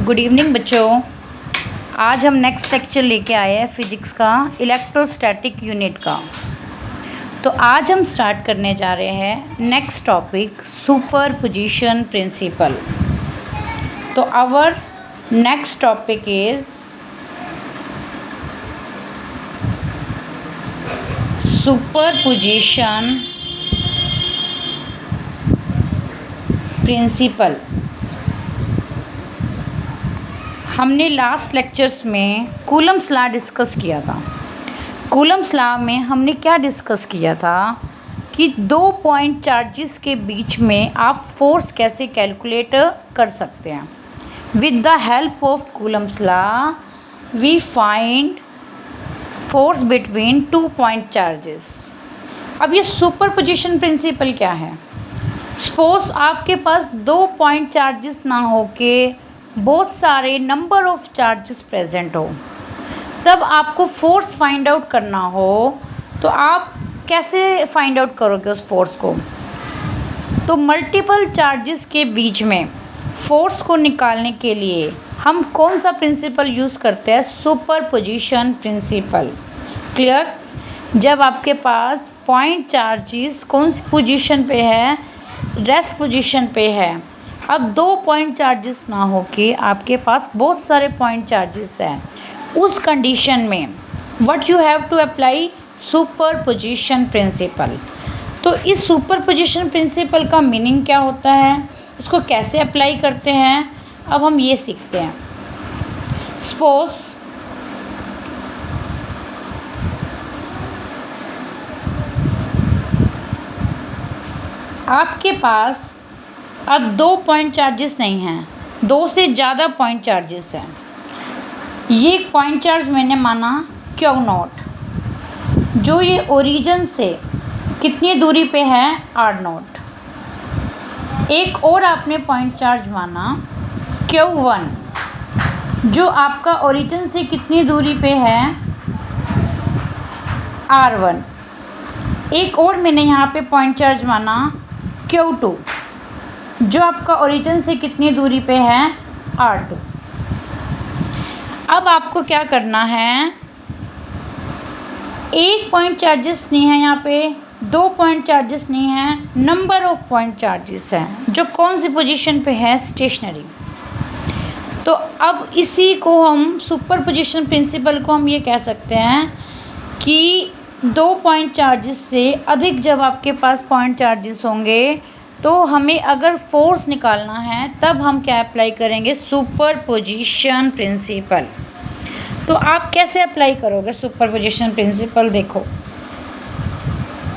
Good evening बच्चों। आज हम नेक्स्ट लेक्चर लेके आए हैं फिजिक्स का इलेक्ट्रोस्टैटिक यूनिट का। तो आज हम स्टार्ट करने जा रहे हैं नेक्स्ट टॉपिक सुपरपोजिशन प्रिंसिपल। तो our next topic is superposition principle. हमने लास्ट लेक्चर्स में कूलम्स लॉ डिस्कस किया था। कूलम्स लॉ में हमने क्या डिस्कस किया था कि 2 पॉइंट चार्जेस के बीच में आप फोर्स कैसे कैलकुलेट कर सकते हैं। With the help of Coulomb's law we find force between 2 point charges. अब ये सुपरपोजिशन प्रिंसिपल क्या है? सपोज आपके पास 2 पॉइंट चार्जेस ना होके बहुत सारे नंबर ऑफ चार्जेस प्रेजेंट हो, तब आपको फोर्स फाइंड आउट करना हो तो आप कैसे फाइंड आउट करोगे उस फोर्स को? तो मल्टीपल चार्जेस के बीच में फोर्स को निकालने के लिए हम कौन सा प्रिंसिपल यूज़ करते हैं? Superposition principle. क्लियर? जब आपके पास पॉइंट चार्जेस कौन सी पोजीशन पे है? रेस्ट पोजीशन पे है। अब 2 पॉइंट चार्जेस ना हो के आपके पास बहुत सारे पॉइंट चार्जेस हैं, उस कंडीशन में what you have to apply? Superposition principle. तो इस सुपरपोजिशन प्रिंसिपल का मीनिंग क्या होता है, इसको कैसे अप्लाई करते हैं, अब हम ये सीखते हैं। सपोज आपके पास अब 2 पॉइंट चार्जेस नहीं हैं, 2 से ज़्यादा पॉइंट चार्जेस हैं। ये पॉइंट चार्ज मैंने माना Q0, जो ये ओरिजिन से कितनी दूरी पे है? R0। एक और आपने पॉइंट चार्ज माना Q1, जो आपका ओरिजिन से कितनी दूरी पे है? R1। एक और मैंने यहाँ पे पॉइंट चार्ज माना Q2, जो आपका ओरिजिन से कितनी दूरी पे है? R2। अब आपको क्या करना है? एक पॉइंट चार्जेस नहीं है यहाँ पे, 2 पॉइंट चार्जेस नहीं है, नंबर ऑफ पॉइंट चार्जेस हैं, जो कौन सी पोजीशन पे है? स्टेशनरी। तो अब इसी को हम सुपरपोजिशन प्रिंसिपल को हम ये कह सकते हैं कि 2 पॉइंट चार्जेस से अधिक जब आपके पास पॉइंट चार्जेस होंगे तो हमें अगर फोर्स निकालना है तब हम क्या अप्लाई करेंगे? Superposition principle. तो आप कैसे अप्लाई करोगे सुपरपोजिशन प्रिंसिपल? देखो,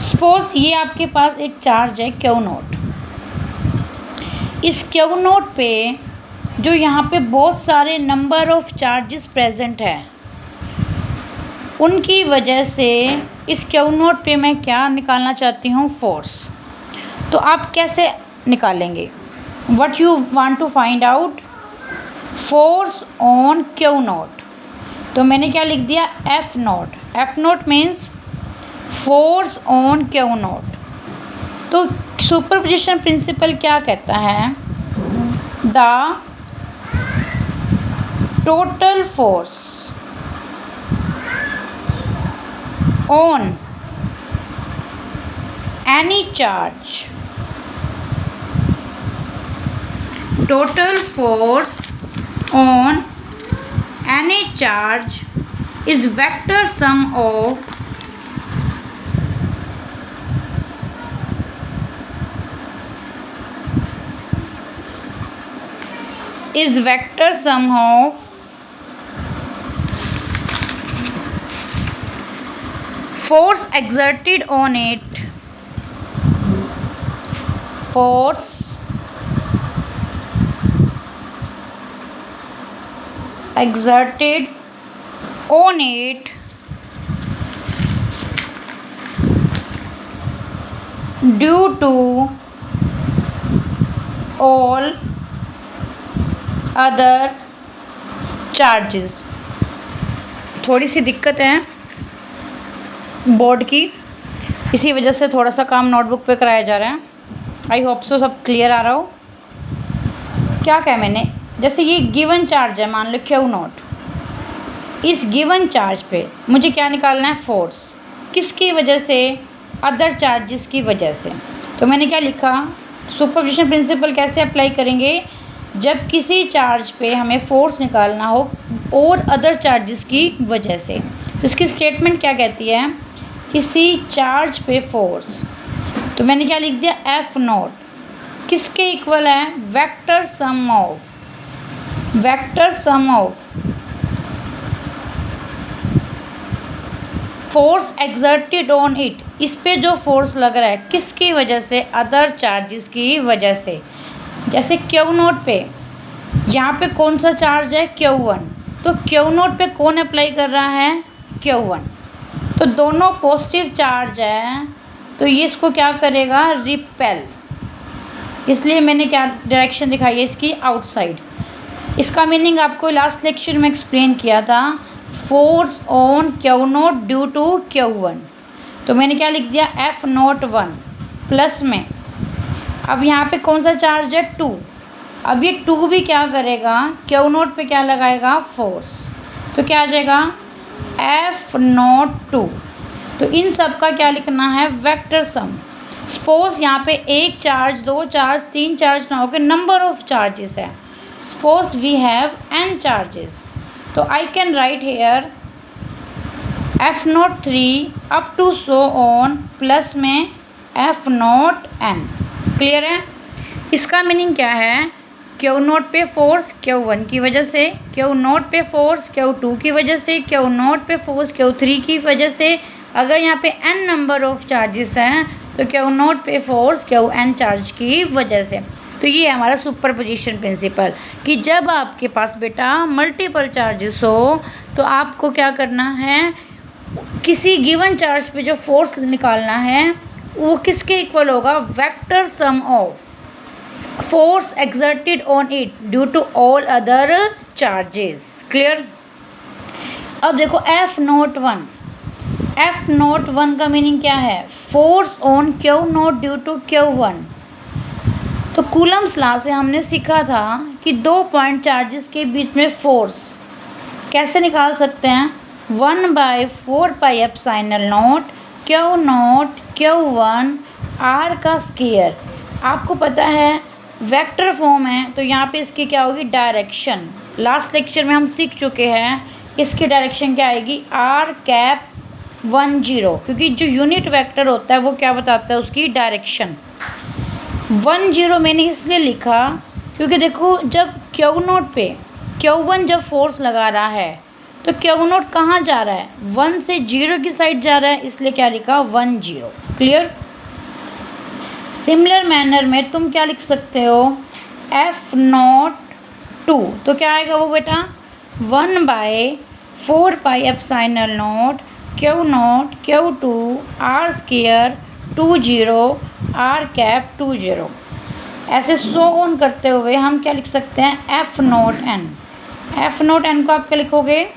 सपोज ये आपके पास एक चार्ज है Q0। इस Q0 पे जो यहाँ पे बहुत सारे नंबर ऑफ चार्जेस प्रेजेंट है, उनकी वजह से इस Q0 पे मैं क्या निकालना चाहती हूँ? फोर्स। तो आप कैसे निकालेंगे? What you want to find out? Force on Q0। तो मैंने क्या लिख दिया? F0। F0 means force on Q0। तो सुपरपोजिशन प्रिंसिपल क्या कहता है? The total force on any charge, total force on any charge is vector sum of force exerted on it, force exerted on it due to all other charges। थोड़ी सी दिक्कत है board की, इसी वजह से थोड़ा सा काम नोटबुक पे कराया जा रहा है। आई होप सो सब क्लियर आ रहा हो। क्या कहा मैंने? जैसे ये गिवन चार्ज है, मान लो क्यू नॉट, इस गिवन चार्ज पे मुझे क्या निकालना है, फोर्स, किसकी वजह से, अदर चार्जेस की वजह से। तो मैंने क्या लिखा, सुपरपोजिशन प्रिंसिपल कैसे अप्लाई करेंगे, जब किसी चार्ज पे हमें फोर्स निकालना हो और अदर चार्जेस की वजह से। तो इसकी स्टेटमेंट क्या कहती है, किसी चार्ज पे फोर्स, तो मैंने क्या लिख दिया, एफ नॉट, किसके इक्वल है, vector sum of force exerted on it, इस पे जो फोर्स लग रहा है किसकी वजह से, अदर चार्जेस की वजह से। जैसे क्यू नोट पे, यहाँ पे कौन सा चार्ज है, Q1, तो क्यू नोट पे कौन अप्लाई कर रहा है, Q1, तो दोनों पॉजिटिव चार्ज है, तो ये इसको क्या करेगा, रिपेल, इसलिए मैंने क्या डायरेक्शन दिखाई है इसकी, आउटसाइड। इसका मीनिंग आपको लास्ट लेक्चर में एक्सप्लेन किया था, force on Q naught due to Q1, तो मैंने क्या लिख दिया, एफ नोट 1 प्लस में, अब यहाँ पे कौन सा चार्ज है, 2, अब ये 2 भी क्या करेगा, क्यू नोट पे क्या लगाएगा, फोर्स, तो क्या आ जाएगा, एफ नोट 2। तो इन सब का क्या लिखना है, वेक्टर सम। सपोज यहाँ पे एक चार्ज, दो चार्ज, तीन चार्ज ना होकर नंबर ऑफ चार्जेस है, suppose we have n charges, तो I can write here F naught 3 up to so on plus में एफ नोट n। क्लियर है, इसका मीनिंग क्या है, क्यू नोट पे फोर्स Q1 की वजह से, क्यू नोट पे फोर्स Q2 की वजह से, क्यू नोट पे फोर्स Q3 की वजह से। अगर यहाँ पे n नंबर ऑफ चार्जेस हैं तो क्यू नोट पे फोर्स Qn चार्ज की वजह से। तो ये है हमारा सुपरपोजिशन प्रिंसिपल, कि जब आपके पास बेटा मल्टीपल चार्जेस हो तो आपको क्या करना है, किसी गिवन चार्ज पे जो फोर्स निकालना है वो किसके इक्वल होगा, vector sum of force exerted on it due to all other charges. Clear. अब देखो एफ नोट 1 का मीनिंग क्या है, force on Q naught due to Q1। तो कूलम्स लॉ से हमने सीखा था कि 2 पॉइंट चार्जेस के बीच में फोर्स कैसे निकाल सकते हैं, 1/4πε0 क्यू नोट Q1 R का स्क्वायर। आपको पता है वेक्टर फॉर्म है, तो यहाँ पे इसकी क्या होगी, डायरेक्शन। लास्ट लेक्चर में हम सीख चुके हैं इसकी डायरेक्शन क्या आएगी, R⁻10, क्योंकि जो यूनिट वेक्टर होता है वो क्या बताता है, उसकी डायरेक्शन। 10 मैंने इसलिए लिखा क्योंकि देखो जब क्यू नोट पे Q1 जब फोर्स लगा रहा है तो क्यू नोट कहाँ जा रहा है, 1 से 0 की साइड जा रहा है, इसलिए क्या लिखा, 10। क्लियर। सिमिलर मैनर में तुम क्या लिख सकते हो, एफ नोट 2, तो क्या आएगा वो बेटा, 1/4πε0 Q naught Q2 R² 20 R⁻20। ऐसे सो ऑन करते हुए हम क्या लिख सकते हैं, एफ नोट n को आप क्या लिखोगे,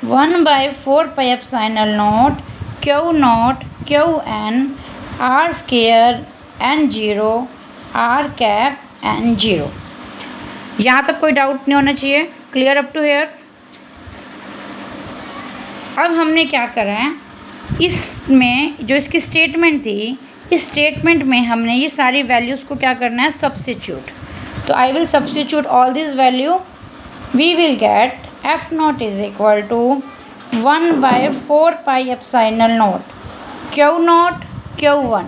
1/4πε0 Q naught Qn R² n0 R⁻n0। यहाँ तक कोई डाउट नहीं होना चाहिए। Clear up to here. अब हमने क्या करा है, इसमें जो इसकी स्टेटमेंट थी, इस स्टेटमेंट में हमने ये सारी वैल्यूज़ को क्या करना है, सब्स्टिट्यूट। तो I will substitute all this value, we will get F naught is equal to 1/4πε0 Q naught Q1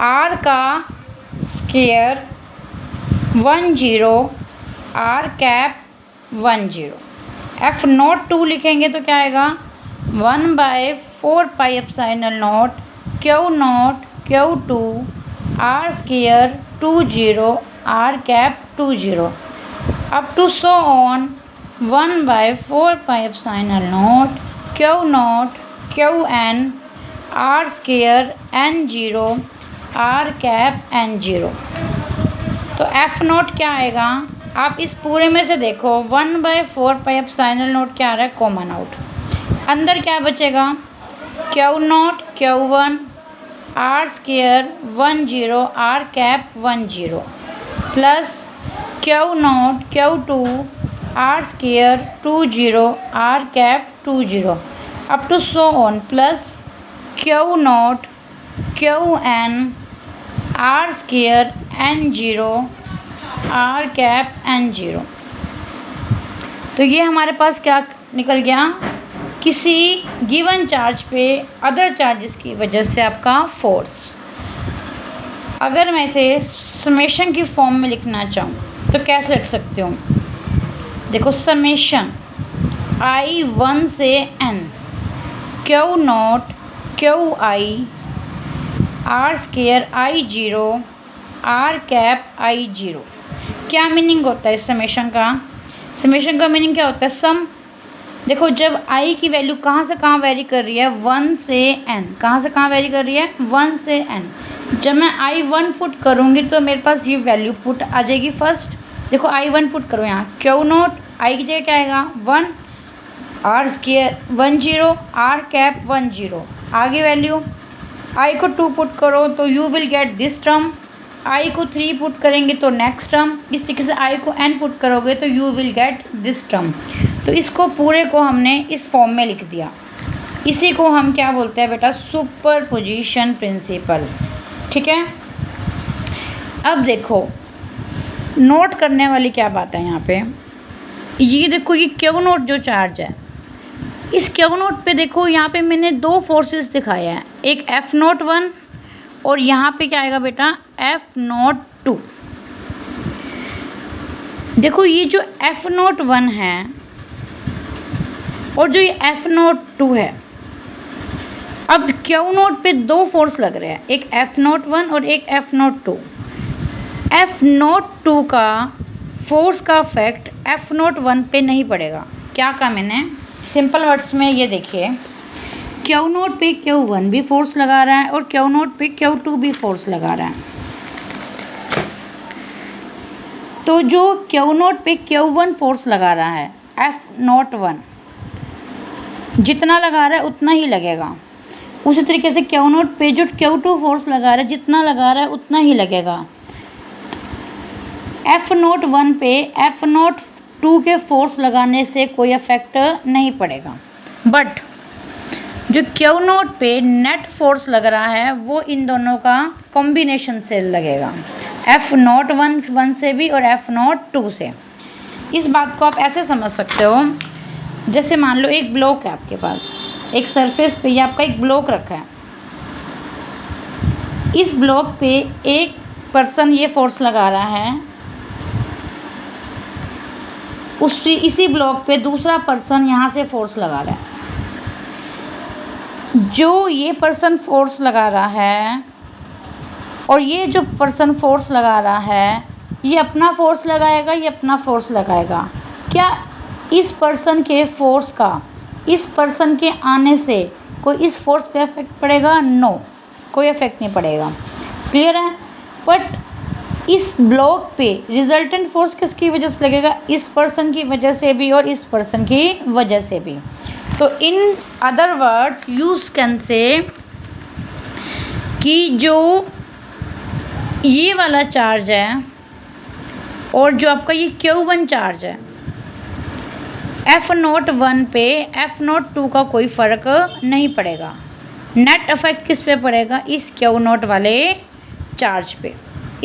R का स्क्वायर 10 R⁻10। एफ नोट 2 लिखेंगे तो क्या आएगा, 1/4πε0 Q naught Q2 R² 20 R⁻20 up to so on 1/4πε0 Q naught Qn R² n0 R⁻n0। तो F note क्या आएगा, आप इस पूरे में से देखो 1/4πε0 क्या आ रहा है, कॉमन आउट, अंदर क्या बचेगा, Q naught Q1 R² 10 R⁻10 plus Q naught Q two R square 20 R cap 20 up to so on plus Q naught Q N R square n0 R cap n0। तो ये हमारे पास क्या निकल गया, किसी गिवन चार्ज पे other charges की वजह से आपका फोर्स। अगर मैं इसे समेशन की फॉर्म में लिखना चाहूँ तो कैसे लिख सकती हूँ? देखो, समेशन I1 से n Q naught Q I R square I0 R cap I0। क्या मीनिंग होता है इस समेशन का? समेशन का मीनिंग क्या होता है? सम। देखो, जब I की वैल्यू कहाँ से कहाँ वेरी कर रही है? 1 से n। कहाँ से कहाँ वेरी कर रही है? 1 से n। जब मैं I1 पुट करूँगी तो मेरे पास ये वैल्यू पुट आ जाएगी फर्स्ट। देखो, I1 पुट करो यहाँ, क्यू नॉट I की जगह क्या आएगा? 1, आर स्क्वायर 10, आर कैप 10। आगे वैल्यू I को 2 पुट करो तो you will get this term. I को 3 पुट करेंगे तो नेक्स्ट टर्म। इस तरीके से I को n पुट करोगे तो you will get this term. तो इसको पूरे को हमने इस फॉर्म में लिख दिया। इसी को हम क्या बोलते हैं बेटा? Superposition principle. ठीक है। अब देखो, नोट करने वाली क्या बात है यहाँ पे? ये देखो, ये क्यू नोट जो चार्ज है, इस क्यू नोट पे देखो, यहाँ पे मैंने 2 फोर्सेस दिखाया है, एक F01 और यहाँ पे क्या आएगा बेटा? F02। देखो, ये जो F01 है और जो ये F02 है, अब क्यू नोट पे 2 फोर्स लग रहे हैं, एक F01 और एक F02। F02 का फोर्स का इफेक्ट F01 पे नहीं पड़ेगा। क्या कहा मैंने? सिंपल वर्ड्स में ये देखिए, क्यू नोट पे Q1 भी फोर्स लगा रहा है और क्यू नोट पे Q2 भी फोर्स लगा रहा है। तो जो क्यू नोट पे Q1 फोर्स लगा रहा है, F01, जितना लगा रहा है उतना ही लगेगा। उसी तरीके से क्यू नोट पे जो Q2 फोर्स लगा रहा है, जितना लगा रहा है उतना ही लगेगा। F01 पे F02 के फोर्स लगाने से कोई इफेक्ट नहीं पड़ेगा। बट जो क्यू नोट पे नेट फोर्स लग रहा है वो इन दोनों का कॉम्बिनेशन से लगेगा, F01 से भी और F02 से। इस बात को आप ऐसे समझ सकते हो, जैसे मान लो एक ब्लॉक है आपके पास, एक सरफेस पे ये आपका एक ब्लॉक रखा है। इस ब्लॉक पे एक पर्सन ये फोर्स लगा रहा है, इसी ब्लॉक पे दूसरा पर्सन यहाँ से फोर्स लगा रहा है। जो ये पर्सन फोर्स लगा रहा है और ये जो पर्सन फोर्स लगा रहा है, ये अपना फोर्स लगाएगा, ये अपना फोर्स लगाएगा। क्या इस पर्सन के फोर्स का इस पर्सन के आने से कोई इस फोर्स पे इफेक्ट पड़ेगा? नो, कोई इफेक्ट नहीं पड़ेगा। क्लियर है? बट इस ब्लॉक पे रिजल्टेंट फोर्स किसकी वजह से लगेगा? इस पर्सन की वजह से भी और इस पर्सन की वजह से भी। तो in other words use can say कि जो ये वाला चार्ज है और जो आपका ये Q1 चार्ज है, F01 पे F02 का कोई फ़र्क नहीं पड़ेगा। नेट इफेक्ट किस पे पड़ेगा? इस Q0 वाले चार्ज पे।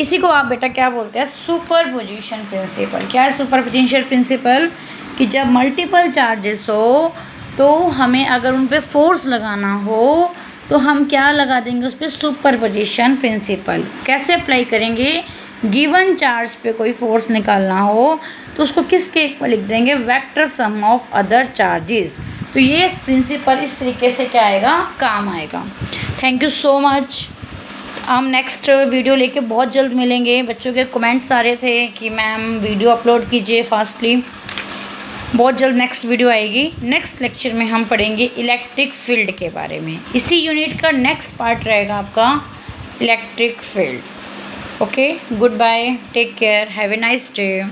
इसी को आप बेटा क्या बोलते हैं? Superposition principle. क्या है सुपरपोजिशन प्रिंसिपल? कि जब मल्टीपल चार्जेस हो तो हमें अगर उन पे फोर्स लगाना हो तो हम क्या लगा देंगे? उस पर सुपरपोजिशन प्रिंसिपल। कैसे अप्लाई करेंगे? गिवन चार्ज पे कोई फोर्स निकालना हो तो उसको किसके इक्वल लिख देंगे? Vector sum of other charges. तो ये प्रिंसिपल इस तरीके से क्या आएगा? काम आएगा। Thank you so much. हम नेक्स्ट वीडियो लेके बहुत जल्द मिलेंगे। बच्चों के कमेंट्स आ रहे थे कि मैम वीडियो अपलोड कीजिए फास्टली। बहुत जल्द नेक्स्ट वीडियो आएगी। नेक्स्ट लेक्चर में हम पढ़ेंगे इलेक्ट्रिक फील्ड के बारे में। इसी यूनिट का नेक्स्ट पार्ट रहेगा आपका electric field. Okay, good bye, take care, have a nice day.